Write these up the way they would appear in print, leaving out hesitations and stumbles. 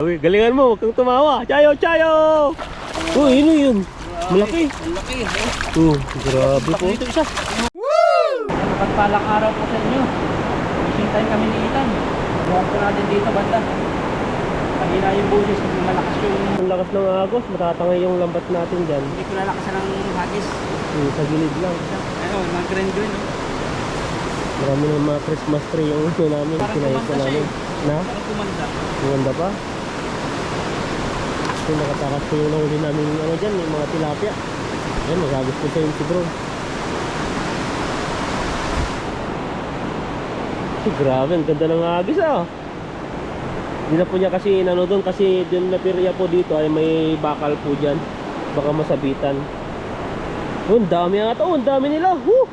Uy, galingan mo, huwag kang tumawa. Chayo, chayo! Oh, yun yun. Malaki. Malaki. Oh, grabe po. Dito isa. Pagpalang araw po sa inyo. Fishing time kami ni Ethan. Buwan po natin dito banda. Kanina yung busis kasi malakas yung... Ang lakas ng agos, matatangay yung lambat natin dyan. Hindi ko lalakasan ng hagis. Sa gilid lang. Ayun, mga green. Marami ng mga Christmas tree yung ito namin. Parang Sinayos kumanda na siya namin. Na? Parang kumanda. Maganda pa. Kasi nakatakas ko yung nahuli namin ano dyan, yung mga tilapia. Ayan, magagos ko sa yun si bro. Grabe, ang ganda ng agis ah. Hindi na po niya kasi inano doon kasi doon na pirya po dito ay may bakal po dyan. Baka masabitan. Oh, ang dami nga ito, ang dami nila. Woo!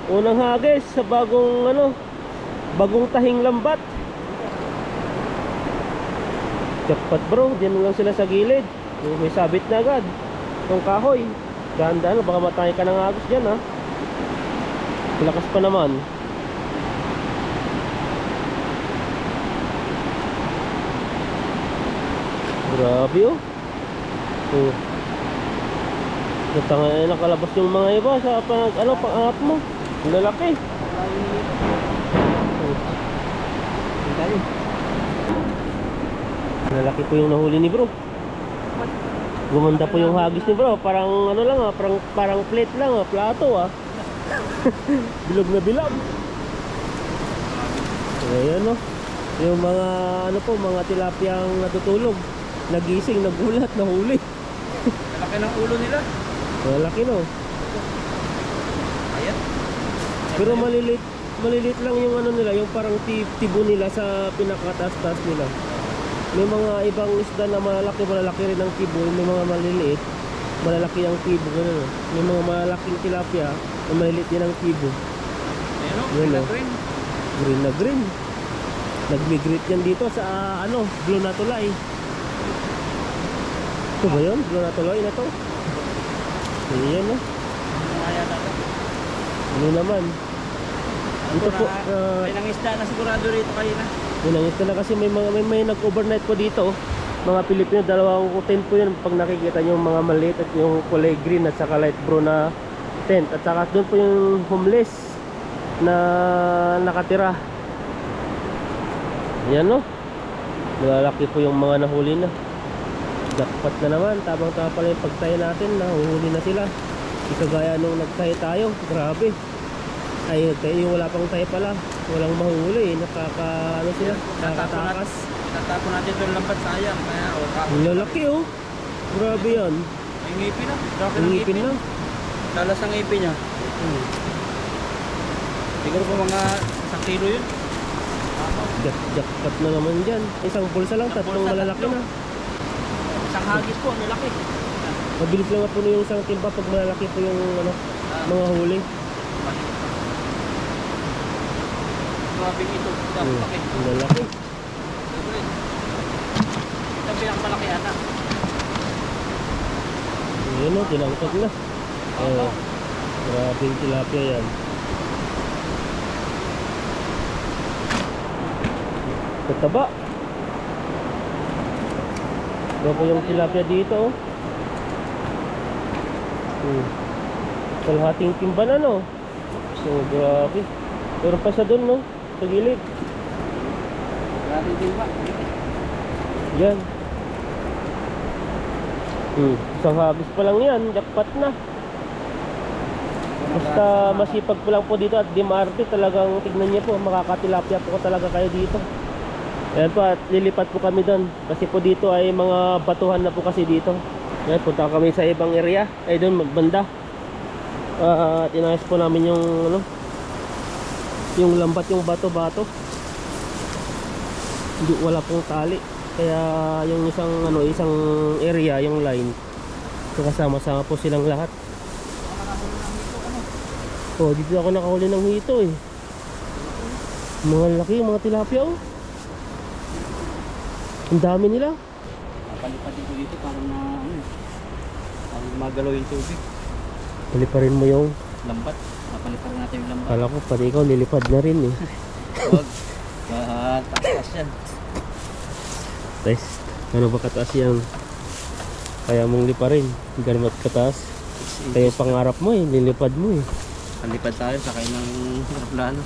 Unang hagis sa bagong ano, bagong tahing lambat. Jackpot bro, diyan lang sila sa gilid. May sabit na agad yung kahoy. Ganda, baka matay ka ng agos dyan ha. Lakas pa naman. Grabe oh. Oh. Nakalabas yung mga iba sa pang-angat mo. Ang lalaki. Oh. Lalaki po yung nahuli ni bro. Gumanda po yung hagis ni bro. Parang ano lang ah, parang plate lang ah, plato ah. Bilog na bilog. Ayan oh. Yung mga ano po, mga tilapiyang natutulog. Nagising, nagulat, nahuli. Malaki ng ulo nila. Malaki no. Ayan. Pero maliliit lang yung ano nila, yung parang tibo nila sa pinakataas-taas nila. May mga ibang isda na malalaki rin ang tibo, may mga maliliit, malalaki ang tibo gano'n. May mga malalaking tilapia, na maliliit din ang tibo. Ayan o, Yan, green. Green na green. Nag-migrate yan dito sa Blue na Tulay. Ito ba yun? Blue na Tulay na to? Ayan o. Ano naman? Ito po, may nangisda na sigurado rito kanina. Inangis na kasi may nag-overnight po dito. Mga Pilipino, dalawang tent po yun. Pag nakikita nyo yung mga maliit at yung kulay green at saka light brown na tent. At saka doon po yung homeless na nakatira. Yan no. Lalaki po yung mga nahuli na. Jackpot na naman. Tabang-tama pala yung pagtayo natin. Nahuhuli na sila. Ikagaya nung nagtayo tayo. Grabe. Ay, yung wala pang tayo pala. Walang mahuli. Ano sila? Nakatakas. Tatapon natin itong lambat, sayang. Kaya, Ang lalaki oh. Grabe yan. may ngipin na. Laki Ang ng ngipin na. Lalas ang ngipin niya. Siguro po mga 1 kilo yun. Jackpot na naman dyan. Isang bulsa lang, tatlong malalaki na. Isang hagis po, nilaki. Mabilis lang po yung isang timba pag malalaki po yung mga huli. Grabing ito. Laki. Ang lalaki. Ito ang pinakamalaki ata. Ayan o, tinangkot na. Grabing tilapia yan. Tataba. Ito po yung tilapia dito oh. Kalahating timba na no. So grabe. Meron pa sa doon no, sa gilid. Grabe din ba? Yan. Isang hagis pa lang yan, jackpot na. Basta masipag po lang po dito at di maarte, talagang tignan niyo po, makakatilapia po talaga kayo dito. Ayan po, at lilipat po kami doon. Kasi po dito ay mga batuhan na po kasi dito. Ayan, punta kami sa ibang area. Ay doon, magbanda. Tinayos po namin yung yung lambat, yung bato-bato. Hindi, wala pong tali. Kaya yung isang area, yung line, kasama-sama po silang lahat. Oh, dito ako nakahuli ng hito eh. Mga laki, mga tilapia oh. Ang dami nila. Napalipatin ko dito parang parang magalaw yung tubig. Paliparin mo yung Lambat. Napaliparin natin yung lambat. kala ko pati ikaw lilipad na rin eh. Huwag. Takas yan. Test. Ano ba kataas yan? Kaya mong liparin. Ganun ba kataas? Kaya yung pangarap mo eh, lilipad mo eh. Palipad tayo, sakay ng aeroplano.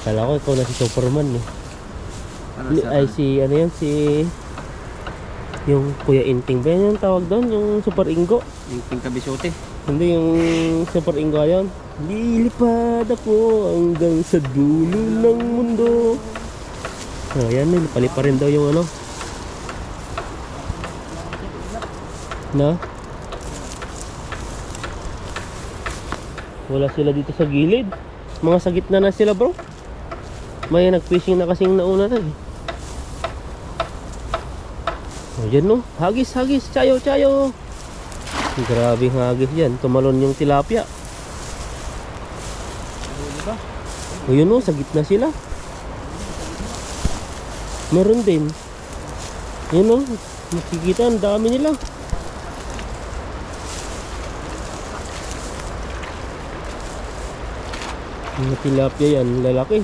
Kala ko ikaw na si Superman eh. Ano Ay si ano yan, si yung Kuya Inting ba yan yung tawag doon? Yung Super Ingo? Yung King Kabisote. Hindi yung Super Ingo yun. Lilipad ako hanggang sa dulo ng mundo. Oh, yan, nilipalipa rin daw yung ano. Na? Wala sila dito sa gilid. Mga sa gitna na sila bro. May nag-fishing na kasing nauna na eh. Oh, yan no. Hagis, hagis. Chayo, chayo. Grabing hagis yan. Tumalon yung tilapia. Diba? O yun no, sa gitna sila. Meron din. Yun no. Makikita, ang dami nila. Mga tilapia yan, lalaki.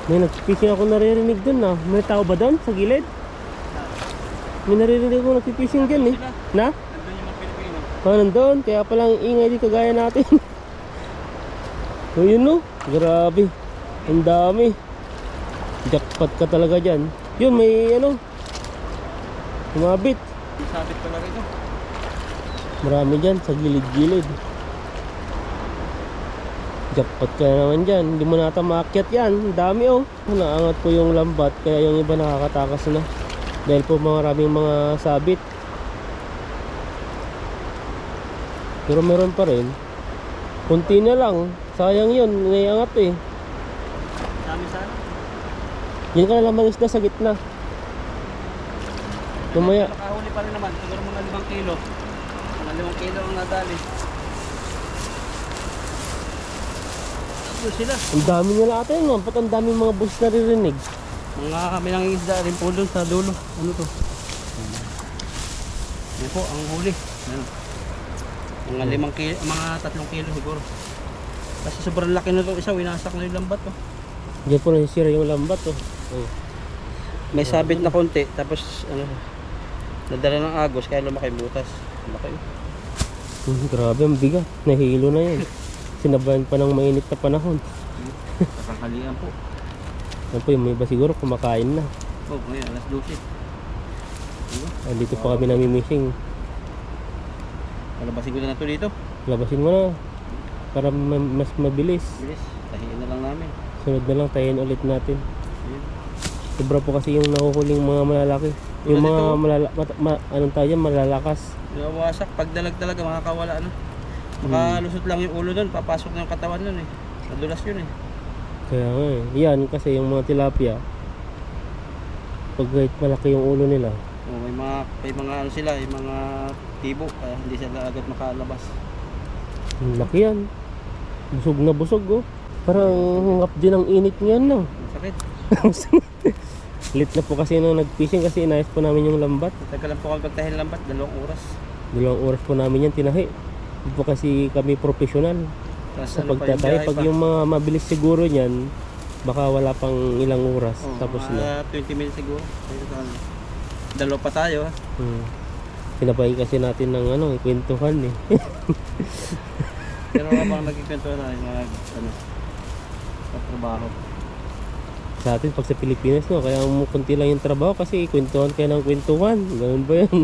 May nagpipishing ako naririnig dun na. May tao ba doon sa gilid? May naririnig ako nagpipishing dyan eh. Na? Nandun yung mga Pilipino. Nandun. Kaya palang ingay di kagaya natin. So yun no. Grabe. Ang dami. Jackpot ka talaga dyan. Yun may ano. Umabit. Sabit pala rito. Marami dyan sa gilid-gilid. Jackpot ka naman dyan. Hindi mo nata maakyat yan. Ang dami oh. Naangat po yung lambat. Kaya yung iba nakakatakas na. Dahil po maraming mga sabit. Pero meron pa rin. Kunti na lang. Sayang yun. Naiangat eh. Dami sana. Yan ka na lamang isda sa gitna. Tumaya. Nakahuli pa rin naman. Siguro mga 5 kilo. Mga 5 kilo ang nadali. Ano sila? Ang dami nila ata yun. Ba't ang daming mga bus naririnig? Mga kami nangingisda rin po doon sa dulo. Ano to? Yan po, ang huli. Yan. Mga 5 kilo, mga 3 kilo siguro. Kasi sobrang laki na itong isa, winasak na yung lambat to. Diyan po nasisira yung lambat oh. Oh. May sabit na konti, tapos ano, nadala ng agos kaya lumaki butas. Laki. Grabe ang bigat. Nahilo na yan. Sinabayan pa ng mainit na panahon. Kakanghalian po. Yan po yung may iba siguro kumakain na. Oh, ngayon, alas 12. Dito pa kami namimishing. Palabasin ko na ito dito. Labasin mo na. Para mas mabilis. Bilis, tahiin na lang namin. Sunod na lang tayin ulit natin. Ayun. Sobra po kasi yung nakuhuling mga malalaki. Yung Tulad mga ito. anong tayo yan, malalakas. Nawasak, pagdalag talaga makakawala ano. Makalusot lang yung ulo doon, papasok na yung katawan doon eh. Nadulas yun eh. Kaya nga eh. Yan kasi yung mga tilapia. Pag kahit malaki yung ulo nila. Oh, may mga ano sila, yung mga tibo, kaya hindi sila agad makalabas. Ang laki yan. Busog na busog oh. Parang hangap din ang init ngayon no. Ang sakit. Lit na po kasi nung nag-fishing kasi inayos po namin yung lambat. Tagal lang po kami pagtahin ng lambat, 2 oras. 2 oras po namin yan tinahi. Hindi po kasi kami professional Tapos sa ano pa pagtatay. biyahe Pag pa. yung mga mabilis siguro niyan, baka wala pang ilang oras. Oh, Tapos na. 20 minutes siguro. Dalawa pa tayo ha. Pinapay kasi natin ng ano, kwentuhan eh. Pero habang nagkikwento na yung mga ano, trabaho. Sa atin pag sa Pilipinas no, kaya kunti lang yung trabaho kasi kwentuhan kayo ng kwentuhan. Ganun ba yan?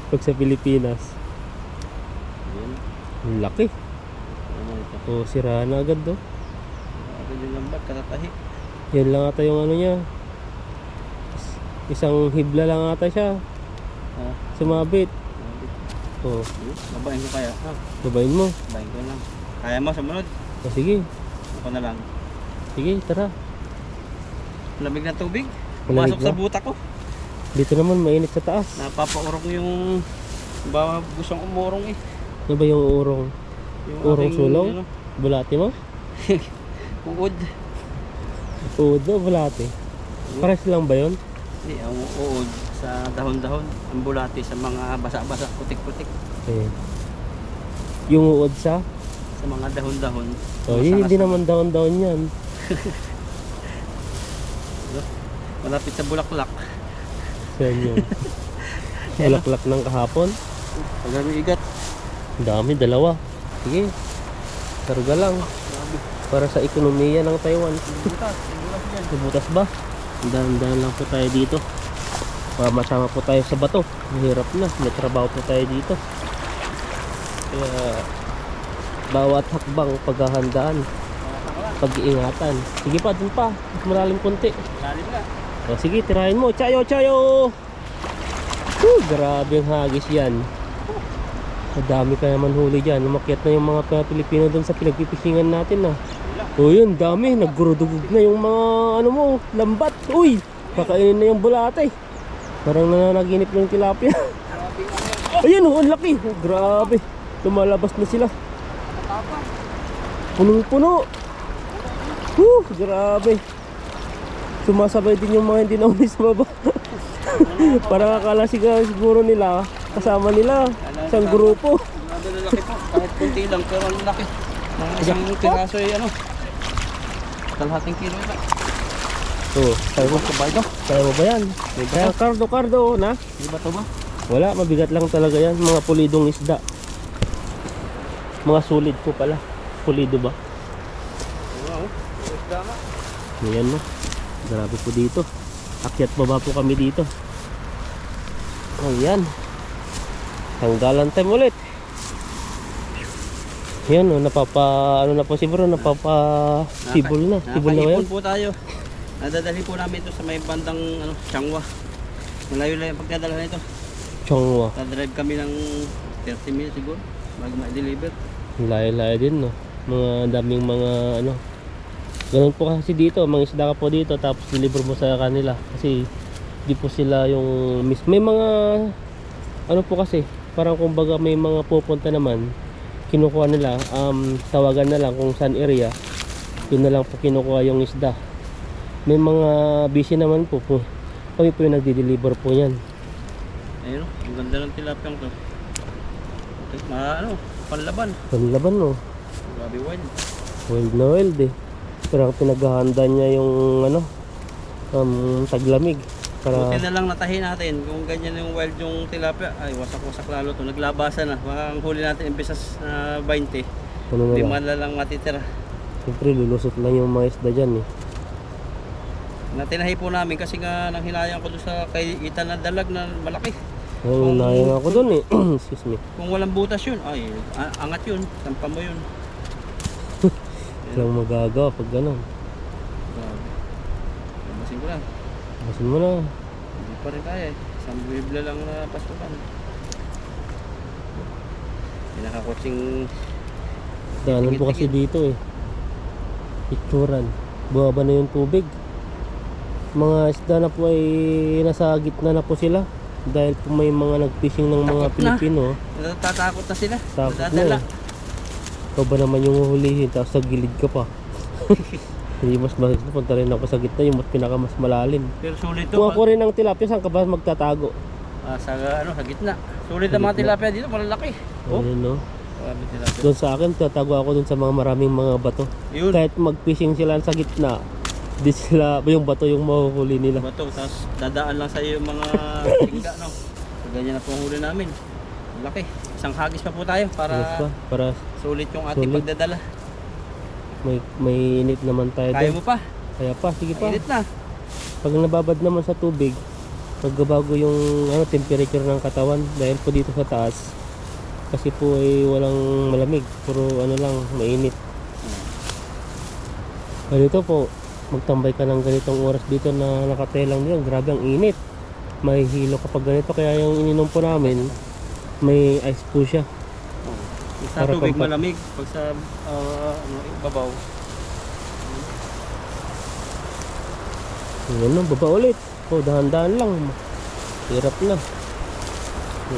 Pag sa Pilipinas. Ayun. Ang laki. Ano ito? O sira na agad do. Agad yung lambat, katatahi. Yan lang ata yung ano niya. Isang hibla lang ata siya. Ah, Sumabit. O, babain ko kaya. babayin mo. Babain ko lang. Kaya mo sumunod? O sige. Ako na lang. Sige, tara. Lamig na tubig. Malamig Pumasok na? sa buta ko. Dito naman mainit sa taas. Napapaurong yung ba gustong umurong eh. Ano ba yung urong? Yung Urong aking, sulong? ano, Bulati mo? uod. Uod no, bulati. Pares lang ba yun? Hindi, ang uod sa dahon-dahon. Ang bulati sa mga basa-basa, putik-putik. Eh. Yung uod sa? Sa mga dahon-dahon. Oh, hindi naman daon-daon yan. Malapit sa Bulaklak. Saan yun? Bulaklak ng kahapon. Ang dami igat. Ang dami, dalawa. Sige. Karga lang. Para sa ekonomiya ng Taiwan. Butas yan. May butas ba? Dahan-dahan lang po tayo dito. Para masama po tayo sa bato. Mahirap na. May trabaho po tayo dito. Kaya bawat hakbang paghahandaan, pag-iingatan. Sige pa, dun pa. Mas malalim konti. Lalim na. O sige, tirahin mo. Chayo, chayo! Grabe ang hagis yan. Madami kaya man huli dyan. Umakyat na yung mga Pilipino dun sa pinagpipisingan natin na. O yun, dami. Naggurudugog na yung mga ano mo, lambat. Uy, kakainin na yung bulate. Parang nananaginip yung tilapia. Ayun, ang laki. Grabe. Lumalabas na sila. Punong-puno. Grabe. Sumasabay din yung mga hindi nauli sa baba. Parang akala siguro nila kasama nila isang grupo. Ang laki po. Kahit kunti lang pero ang laki. Isang piraso ay ano. Kalahating kilo ito. Kaya mo ba yan? Kaya kardo na. Di ba ito ba? Wala, mabigat lang talaga yan. Mga pulidong isda. Mga solid po pala. Pulido ba? Wow. Isda nga. Ayan mo. Grabe po dito. Akyat baba po kami dito. Ayan. Tanggalan time ulit. Ayan o, ano na po si bro, sibol na. Sibol na Nakaipon yan. po tayo. Nadadali po namin ito sa may bandang Changwa. Malayo-layo ang pagdadala nito. Chongwa. Dadrive kami ng 30 minutes siguro bago ma-deliver. Layo-layo din no. Mga daming mga ano. Ganun po kasi dito, mga isda ka po dito tapos deliver mo sa kanila kasi di po sila yung may mga ano po kasi parang kumbaga may mga pupunta naman kinukuha nila, tawagan na lang kung saan area, yun na lang po kinukuha yung isda. May mga busy naman po kami po yung nagdi-deliver po yan. Ayun, ang ganda ng tilapia to. Panlaban. Panlaban no. Grabe wild. Wild na wild eh. Pero pinaghahanda niya yung ano, taglamig para Buti na lang natahin natin. Kung ganyan yung wild yung tilapia, ay wasak-wasak lalo to. Naglabasan na. Baka ang huli natin imbesas na 20. ano na lang. 5 na lang matitira. Siyempre lulusot lang yung mga isda dyan eh. Natinahi po namin kasi nga nang hinayang ko doon sa kay Itan na dalag na malaki. Ayun, nayang ako dun eh. Excuse me. Kung walang butas yun, ay angat yun. Sampa mo yun. Walang magagawa pag gano'n. Grabe. Labasin ko lang. Basin mo na. Hindi pa rin kaya eh. Isang bibla lang na pasukan. Pinakakutsing Daanan po kasi dito eh. Picturan. Bumaba na yung tubig. Mga isda na po ay nasa gitna na po sila. Dahil po may mga nag-fishing ng mga Takot na. Pilipino. natatakot na sila. Takot Nadadala. na eh. Ikaw ba naman yung huhulihin tapos sa gilid ka pa. Hindi mas punta rin ako sa gitna yung pinaka mas malalim. Pero sulit to. Kung ako rin ang tilapia, saan ka ba magtatago? Sa gitna. Sulit Sa ang mga gitna. tilapia dito, malalaki. Oh, Ayun no. grabe tilapia. Doon sa akin, tatago ako doon sa mga maraming mga bato. Yun. Kahit mag-fishing sila sa gitna, di sila, yung bato yung mahuhuli nila. Bato, tapos dadaan lang sa iyo yung mga tingga, no? So, ganyan na po ang huli namin. Laki. Isang hagis pa po tayo Ayos para pa, para sulit yung ating Sulit. pagdadala. may init naman tayo Kaya doon. mo pa. Kaya pa, sige pa. Init na. Pag nababad naman sa tubig, magbabago yung temperature ng katawan dahil po dito sa taas. Kasi po ay walang malamig, puro lang, mainit. Ganito po, magtambay ka ng ganitong oras dito na nakatelang diyan, grabe ang init. May hilo kapag ganito, kaya yung ininom po namin, may ice po siya. Sa Para tubig pampa- malamig. Pag sa babaw. Yan no, baba ulit. Oh, dahan-dahan lang. Hirap na.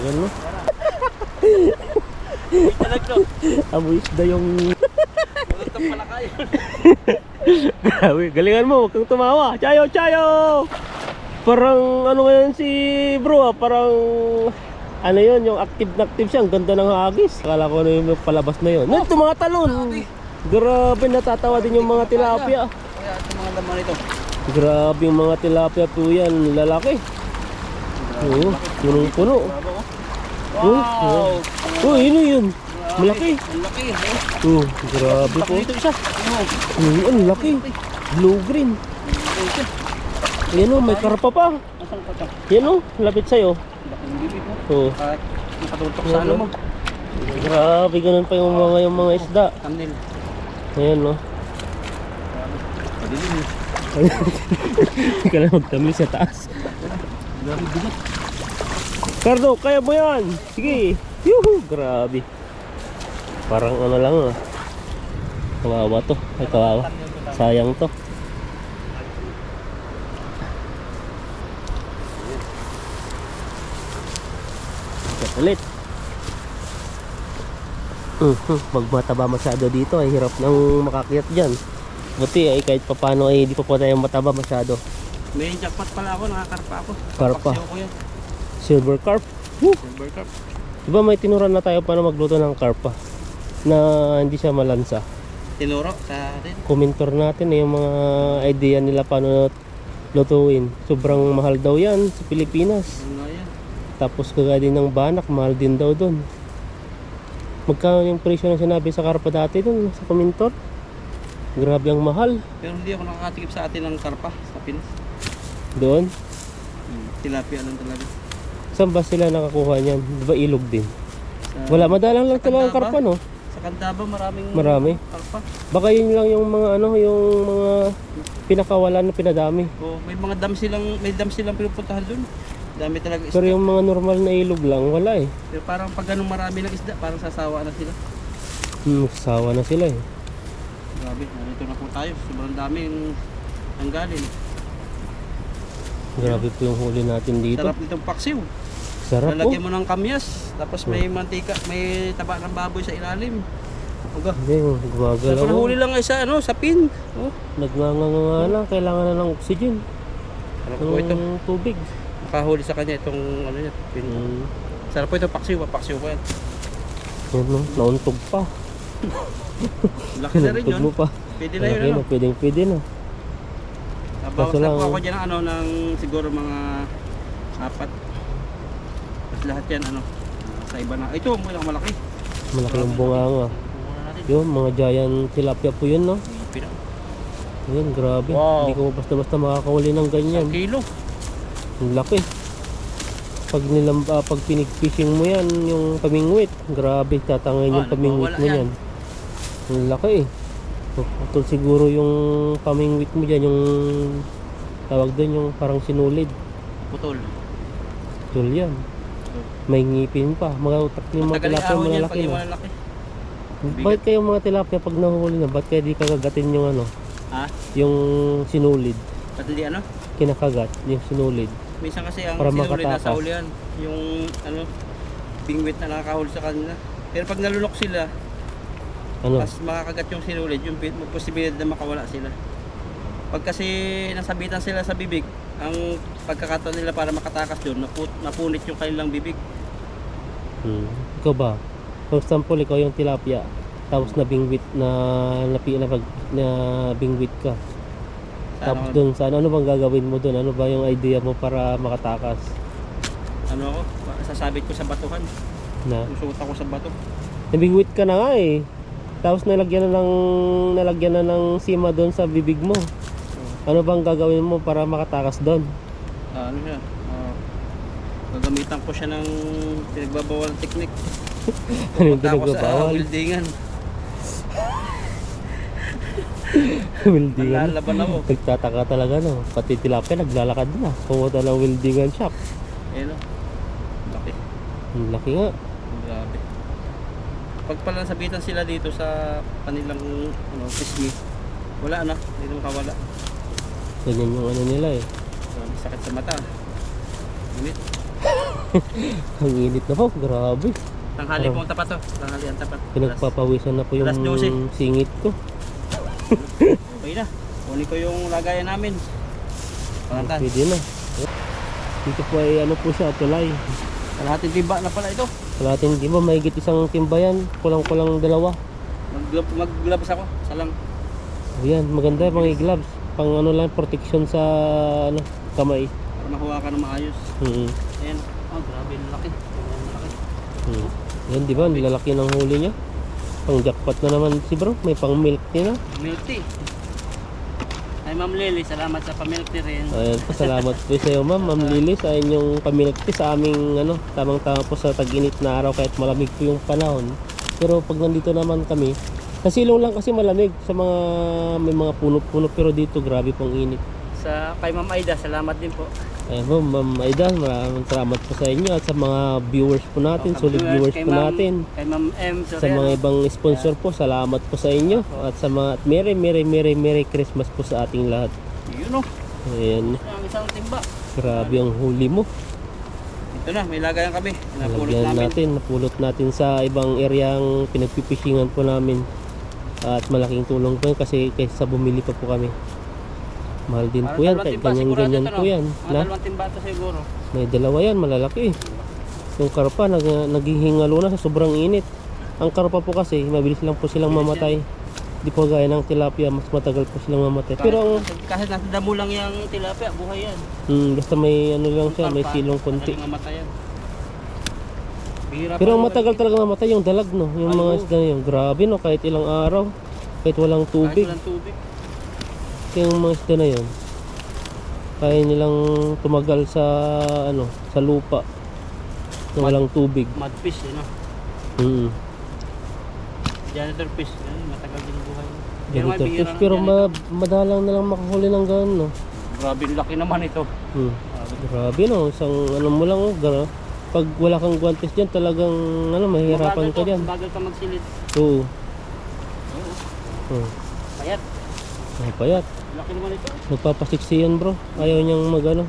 Yan no. Talaglo. Amoy isda yung... Walang tang palakay. Grabe, galingan mo, huwag kang tumawa. Chayo, chayo! Parang ano ngayon si bro parang ano yun, yung active na active siya. Ang ganda ng hagis. Akala ko ano yung palabas na yun. Ito mga talon. Grabe, natatawa din yung mga tilapia. Kaya ito mga laman ito. Grabe yung mga tilapia po yan, lalaki. Oo, punong-puno. Wow! Oh, yun. Malaki. Ang laki. Oh, grabe po. Dito isa. Ang laki. Blue-green. Ayan o, may karpa pa. Nasaan pa ito? Yan o, lapit sa'yo. Laki ng bibig mo. Oh, Kahit nakatutok sa ano mo. grabe, ganun pa yung mga isda. Thumbnail. Ayan o. Padilim eh. Hindi ka lang magtamli sa taas. Grabe bigat. Cardo, kaya mo yan. Sige. Yuhu, grabe. Parang ano lang ah. Kawawa to. Ay, kawawa. Sayang to. Ulit. Pag mataba masyado dito ay hirap nang makakiyat dyan. Buti ay kahit papano ay hindi pa po tayo mataba masyado. May jackpot pala ako, nakakarpa ako. Karpa. Paksiw ko yan. Silver carp. Woo! Silver carp. Diba may tinuran na tayo paano magluto ng karpa na hindi siya malansa. Tinuro sa atin. Komentor natin yung mga idea nila paano lutuin. Sobrang mahal daw yan sa Pilipinas. Ano yan? Tapos kagaya din ng banak, mahal din daw doon. Magkano yung presyo na sinabi sa karpa dati doon sa komentor? Grabe ang mahal. Pero hindi ako nakakatikip sa atin ng karpa sa Pinas. Doon. Tilapia lang talaga. Saan ba sila nakakuha niyan? Di ba ilog din? Sa, Wala, madalang lang talaga ang Candaba? karpa, no? Sa Candaba maraming Marami? karpa. Baka yun lang yung mga ano, yung mga pinakawalan na pinadami. O, may mga dam silang pinupuntahan doon. Dami talaga isda. Pero yung mga normal na ilog lang, wala eh. Pero parang pag ganun marami ng isda, parang sasawa na sila. Sawa na sila eh. Grabe, narito na po tayo. Sobrang daming nanggalin. Grabe po yung huli natin dito. Sarap nitong paksiw. Sarap po. Lalagyan mo ng kamyas, tapos may mantika, may taba ng baboy sa ilalim. Uga. Hindi, gumagalaw. Tapos nahuli lang ay sa ano, sa pin. Oh, Nagnganganga na, kailangan na ng oxygen. sarap po ito. Ng tubig. Nakahuli sa kanya itong ano niya, pin. Sarap po ito paksiw, paksiw ko yan. Yan no, nauntog pa. Laki na rin Nauntog yun. mo pa. Pwede na yun Malaki ano. na, pwede na. Bawas Kaso lang lang- po ako dyan ng ano, ng siguro mga 4. Tapos lahat yan ano, sa iba na. Ito, malaki. Malaki yung bunganga. Kukuha natin. Yun, mga giant tilapia po yun, no? Ipin ako. Yun, grabe. Wow. Hindi ko basta-basta makakahuli ng ganyan. 1 kilo. Ang laki. Pag pinig-fishing mo yan, yung pamingwit, grabe, tatangin yung pamingwit nagwawala mo yan. yan. Ang laki eh. Putol siguro yung pamingwit mo dyan, yung tawag doon, yung parang sinulid. Putol. Putol yan. May ngipin pa. Mga utak yung mga Matagal tilapia ahon yan malalaki pag yung na. malalaki. Bakit kayo mga tilapia pag nahuli na, ba't kaya di kagagatin yung ano, Ha? yung sinulid? Ba't hindi ano? Kinakagat, yung sinulid. Minsan kasi ang Para sinulid na makatakas. sa ulian, yung ano, bingwit na nakakahuli sa kanila. Pero pag nalunok sila, Ano? mas makakagat yung sinulid, yung posibilidad na makawala sila. Pag kasi nasabitan sila sa bibig, ang pagkakataon nila para makatakas doon, napunit yung kanilang bibig. Ikaw ba? For example, ikaw yung tilapia, tapos na bingwit na bingwit ka. Tapos doon sa ano bang gagawin mo doon? Ano ba yung idea mo para makatakas? Ano ako, sasabit ko sa batuhan. Na Susuot ako sa bato. nabingwit ka na nga eh. Tapos nalagyan na ng sima doon sa bibig mo. Ano bang gagawin mo para makatakas doon? Ano siya? Gagamitan ko siya ng pinagbabawal na technique. Ano yung Punta ako sa pinagbabawal? weldingan. Weldingan. Nalalaban ako. Nagtataka talaga no. Pati tilapia naglalakad na. Pumunta ng weldingan shop. Eh no. Laki. Ang laki nga. Grabe. Pag pala nasabitan sila dito sa kanilang ano, pisngi, wala na. Hindi na makawala. Ganyan yung ano nila eh. Grabe, sakit sa mata. Init. Ang init na po. Grabe. Tanghali po ang tapat to. Tanghali ang tapat. Pinagpapawisan na po yung Alas 12. singit ko. Okay na. Kunin ko yung lagayan namin. Pangantan. Pwede na. Dito po ay ano po siya, tulay. Kalahating timba na pala ito. Kalahating di ba mahigit isang timba yan. Kulang-kulang 2. Mag-gloves ako. Isa lang. Ayan, maganda mga gloves. pang ano lang, protection sa ano, kamay. Para makuha ka ng maayos. Mm. Ayan. Oh, grabe, laki. Laki. Yan, di ba? Nilalaki ng huli niya. Pang jackpot na naman si bro. May pang milk din na. Milk tea. Ay, Ma'am Lily, salamat sa pa-milk tea rin. Ayan po, salamat po sa iyo ma'am. Ma'am Lily, sa inyong pamilk tea sa aming ano, tamang-tama po sa tag-init na araw kahit malamig po yung panahon. Pero pag nandito naman kami, sa silong lang kasi malamig sa mga may mga puno-puno, pero dito grabe pong init. Sa kay Ma'am Aida, salamat din po. Ayan po, Ma'am Aida, maraming salamat po sa inyo at sa mga viewers po natin, solid viewers Kay po Ma'am- natin. Kay Ma'am M. Sa mga ibang sponsor po, salamat po sa inyo. At sa mga Merry Christmas po sa ating lahat. Yun o. Ayan, Ang isang timba. grabe ang huli mo. Ito na, may lagayan kami. Napulot Nalagyan namin. natin, napulot natin sa ibang areang pinagpipishingan po namin. At malaking tulong po yun kasi kaysa bumili pa po kami. Mahal din po yan, kahit ganyan-ganyan po yan. Mga Na? dalawang timba ito siguro. May dalawa yan, malalaki. Yung karpa, naghihingalo na sa sobrang init. Ang karpa po kasi, mabilis lang po silang mamatay. Di po gaya ng tilapia, mas matagal po silang mamatay. Pero ang Kahit nasa damo lang yung tilapia, buhay yan. basta may ano lang siya, may Karpa, silong konti. madaling mamatayan. Bihira Pero pa ang yung matagal talaga mamatay yung dalag, no? Yung Ay, mga oo. isda na yun. Grabe, no? Kahit ilang araw. Kahit walang Kahit tubig. walang tubig. Yung mga isda na yun. Kaya nilang tumagal sa, ano, sa lupa. Na walang tubig. Mudfish, no? Mm. Janitor fish. Yan, matagal din ang buhay. Janitor fish. Pero madalang na lang makahuli ng gano'n, no? Grabe, laki naman ito. Grabe, no? Isang ano mo lang, oh, pag wala kang guantes dyan, talagang, ano, mahihirapan ka dyan. Bagal ka magsilid. Oo. Oo. Oh. Payat. Ay, payat. Laki naman ito. Nagpapasiksi yan, bro. Ayaw niyang ano,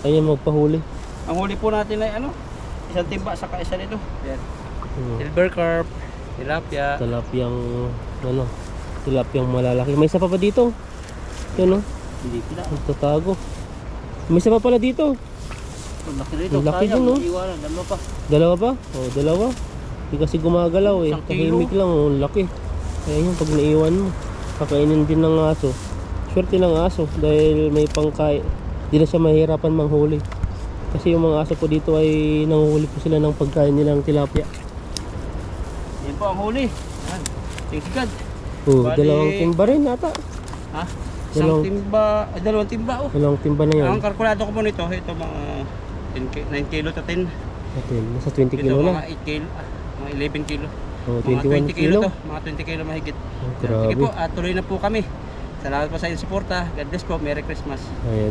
ayaw niyang magpahuli. Ang huli po natin ay ano? Isang timba, saka isa nito. Yan. Hmm. Silver carp, tilapia. Tilapiyang, ano, tilapiyang malalaki. May isa pa dito? Yun, no? Hindi pila. Nagtatago. May isa pa pala dito. Ang laki nito. Ang laki Sayang, din, no? iwanan. Dalawa pa. Dalawa pa? O, dalawa. Hindi kasi gumagalaw eh. Isang Tahimik lang, oh, laki. Kaya yun, pag naiwan mo, kakainin din ng aso. Swerte ng aso dahil may pangkay. Hindi na siya mahirapan manghuli. Kasi yung mga aso po dito ay nanguhuli po sila ng pagkain nilang tilapia. Yan po ang huli. Yan. Thanks God. Oh, Bali- dalawang timba rin ata. Ha? Isang Dalawang- timba, dalawang timba oh. Dalawang timba na yan. Ang kalkulado ko po nito, ito mga 9 kilo to 10. Atin, nasa 20 Ito kilo mga lang. 8 kilo, mga 11 kilo. Oh, Mga 21 20 kilo kilo. to, mga 20 kilo mahigit. Oh, Sige grabe. po, tuloy na po kami. Salamat po sa inyong suporta. God bless po. Merry Christmas. Ayan.